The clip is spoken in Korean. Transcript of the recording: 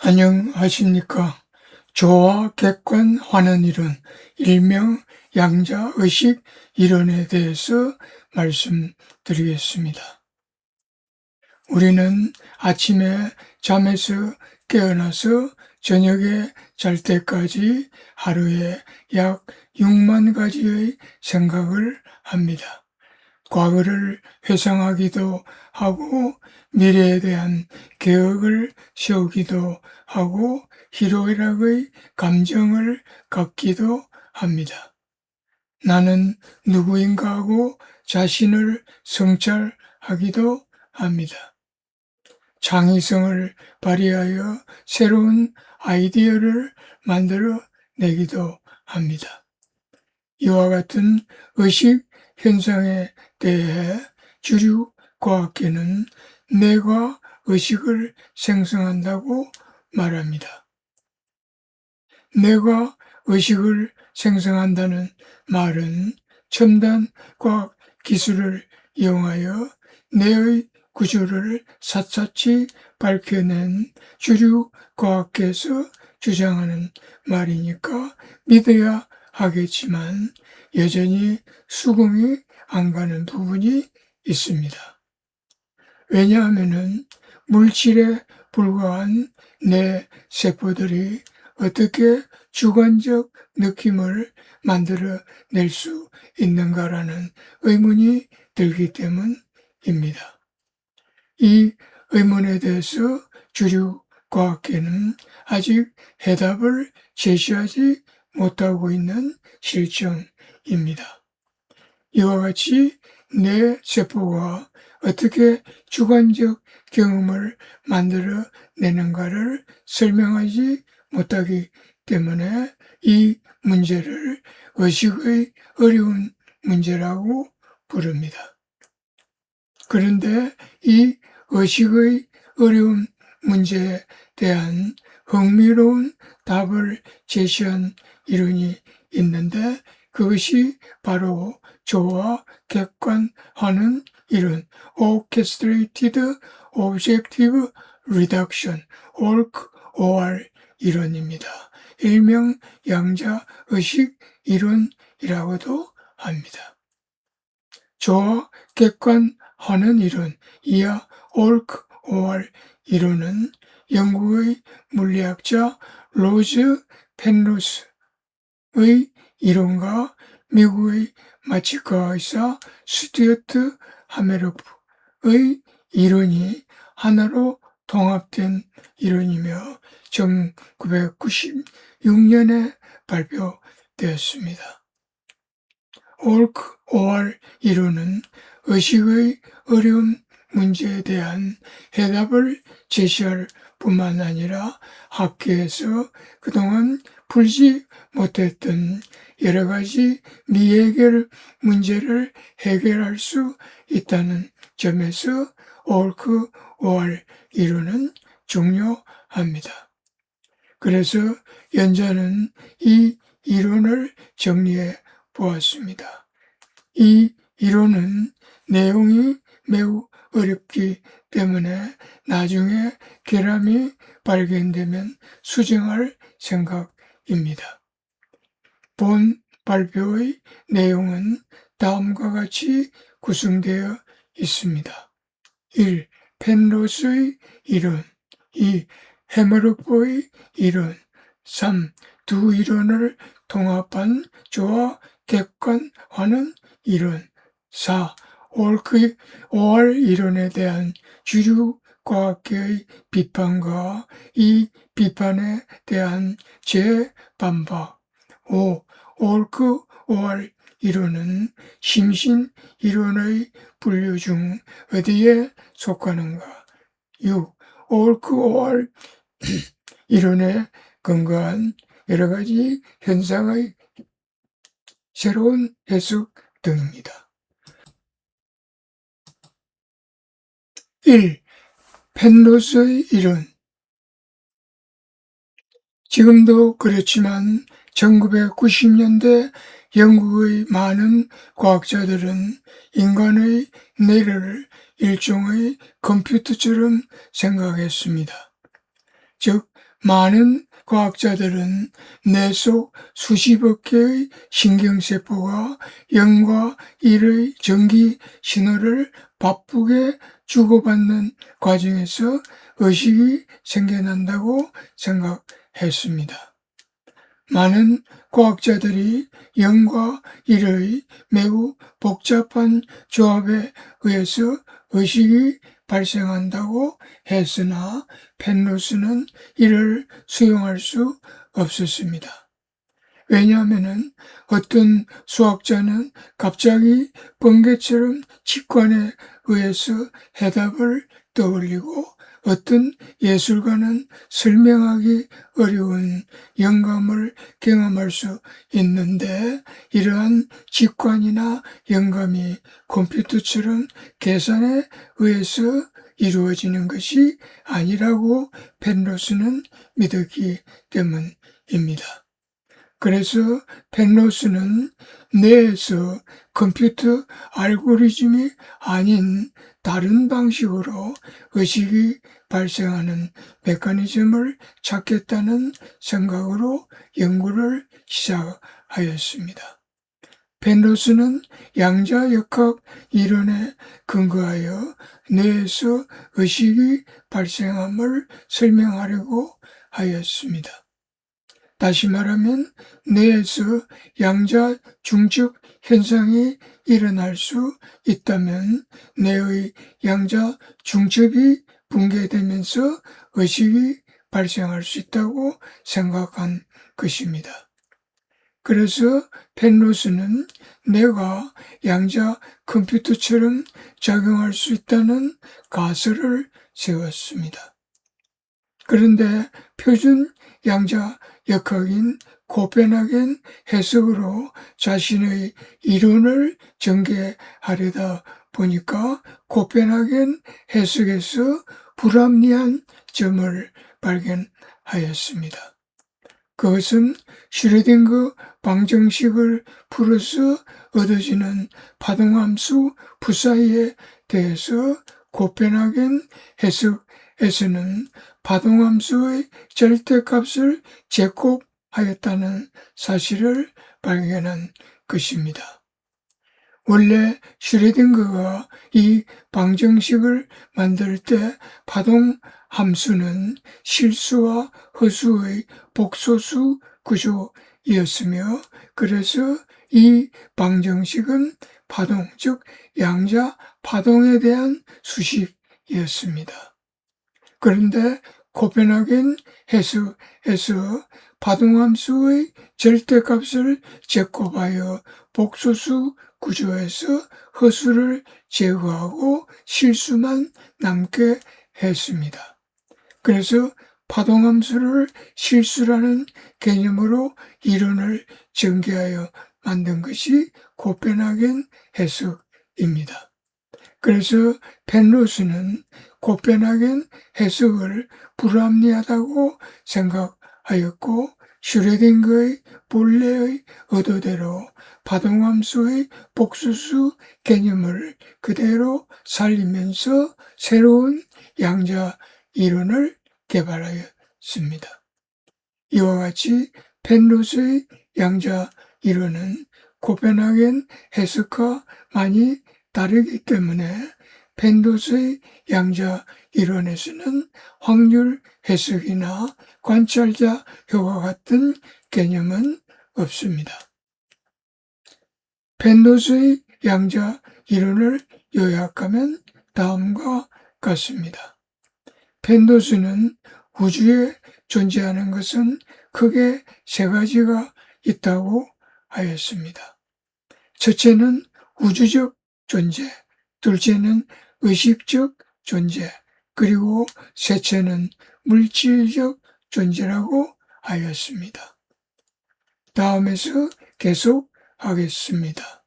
안녕하십니까. 조와 객관화는 이론, 일명 양자의식 이론에 대해서 말씀드리겠습니다. 우리는 아침에 잠에서 깨어나서 저녁에 잘 때까지 하루에 약 6만 가지의 생각을 합니다. 과거를 회상하기도 하고 미래에 대한 계획을 세우기도 하고 희로애락의 감정을 갖기도 합니다. 나는 누구인가 하고 자신을 성찰하기도 합니다. 창의성을 발휘하여 새로운 아이디어를 만들어내기도 합니다. 이와 같은 의식 현상에 대해 주류 과학계는 뇌가 의식을 생성한다고 말합니다. 뇌가 의식을 생성한다는 말은 첨단 과학 기술을 이용하여 뇌의 구조를 샅샅이 밝혀낸 주류 과학계에서 주장하는 말이니까 믿어야 하겠지만 여전히 수긍이 안 가는 부분이 있습니다. 왜냐하면 물질에 불과한 뇌 세포들이 어떻게 주관적 느낌을 만들어낼 수 있는가라는 의문이 들기 때문입니다. 이 의문에 대해서 주류 과학계는 아직 해답을 제시하지 못하고 있는 실정입니다. 이와 같이 뇌 세포가 어떻게 주관적 경험을 만들어내는가를 설명하지 못하기 때문에 이 문제를 의식의 어려운 문제라고 부릅니다. 그런데 이 의식의 어려운 문제에 대한 흥미로운 답을 제시한 이론이 있는데 그것이 바로 조와 객관화는 이론, Orchestrated Objective Reduction, OR 이론입니다. 일명 양자의식 이론이라고도 합니다. 조와 객관화는 이론, 이하 OR 이론은 영국의 물리학자 로즈 펜로스의 이론과 미국의 마취과 의사 스튜어트 하메로프의 이론이 하나로 통합된 이론이며 1996년에 발표되었습니다. OR 이론은 의식의 어려운 문제에 대한 해답을 제시할 뿐만 아니라 학계에서 그동안 풀지 못했던 여러 가지 미해결 문제를 해결할 수 있다는 점에서 OR 이론은 중요합니다. 그래서 연자는 이 이론을 정리해 보았습니다. 이 이론은 내용이 매우 어렵기 때문에 나중에 결함이 발견되면 수정할 생각입니다. 본 발표의 내용은 다음과 같이 구성되어 있습니다. 1. 펜로스의 이론 2. 해머로프의 이론 3. 두 이론을 통합한 조와 객관화는 이론 4. OR 이론에 대한 주류 과학계의 비판과 이 비판에 대한 재반박 5. OR 이론은 심신 이론의 분류 중 어디에 속하는가 6. OR 이론에 근거한 여러 가지 현상의 새로운 해석 등입니다. 1. 펜로스의 이론 지금도 그렇지만 1990년대 영국의 많은 과학자들은 인간의 뇌를 일종의 컴퓨터처럼 생각했습니다. 즉 많은 과학자들은 뇌 속 수십억 개의 신경세포가 0과 1의 전기 신호를 바쁘게 주고받는 과정에서 의식이 생겨난다고 생각했습니다. 많은 과학자들이 0과 1의 매우 복잡한 조합에 의해서 의식이 발생한다고 했으나 펜로스는 이를 수용할 수 없었습니다. 왜냐하면 어떤 수학자는 갑자기 번개처럼 직관에 의해서 해답을 떠올리고 어떤 예술가는 설명하기 어려운 영감을 경험할 수 있는데 이러한 직관이나 영감이 컴퓨터처럼 계산에 의해서 이루어지는 것이 아니라고 펜로스는 믿었기 때문입니다. 그래서 펜로스는 뇌에서 컴퓨터 알고리즘이 아닌 다른 방식으로 의식이 발생하는 메커니즘을 찾겠다는 생각으로 연구를 시작하였습니다. 펜로스는 양자역학 이론에 근거하여 뇌에서 의식이 발생함을 설명하려고 하였습니다. 다시 말하면 뇌에서 양자 중첩 현상이 일어날 수 있다면 뇌의 양자 중첩이 붕괴되면서 의식이 발생할 수 있다고 생각한 것입니다. 그래서 펜로스는 뇌가 양자 컴퓨터처럼 작용할 수 있다는 가설을 세웠습니다. 그런데 표준 양자 역학인 코펜하겐 해석으로 자신의 이론을 전개하려다 보니까 코펜하겐 해석에서 불합리한 점을 발견하였습니다. 그것은 슈레딩거 방정식을 풀어서 얻어지는 파동함수 푸사이에 대해서 코펜하겐 해석에서는 파동함수의 절대값을 제곱하였다는 사실을 발견한 것입니다. 원래 슈레딩거가 이 방정식을 만들 때 파동함수는 실수와 허수의 복소수 구조이었으며 그래서 이 방정식은 파동, 즉 양자 파동에 대한 수식이었습니다. 그런데 코펜하겐 해석에서 파동함수의 절대값을 제곱하여 복소수 구조에서 허수를 제거하고 실수만 남게 했습니다. 그래서 파동함수를 실수라는 개념으로 이론을 전개하여 만든 것이 코펜하겐 해석입니다. 그래서 펜로스는 코펜하겐 해석을 불합리하다고 생각하였고 슈레딩거의 본래의 의도대로 파동함수의 복소수 개념을 그대로 살리면서 새로운 양자 이론을 개발하였습니다. 이와 같이 펜로스의 양자 이론은 코펜하겐 해석과 많이 다르기 때문에 펜로스의 양자 이론에서는 확률 해석이나 관찰자 효과 같은 개념은 없습니다. 펜로스의 양자 이론을 요약하면 다음과 같습니다. 펜로스는 우주에 존재하는 것은 크게 세 가지가 있다고 하였습니다. 첫째는 우주적 존재, 둘째는 의식적 존재, 그리고 셋째는 물질적 존재라고 하였습니다. 다음에서 계속하겠습니다.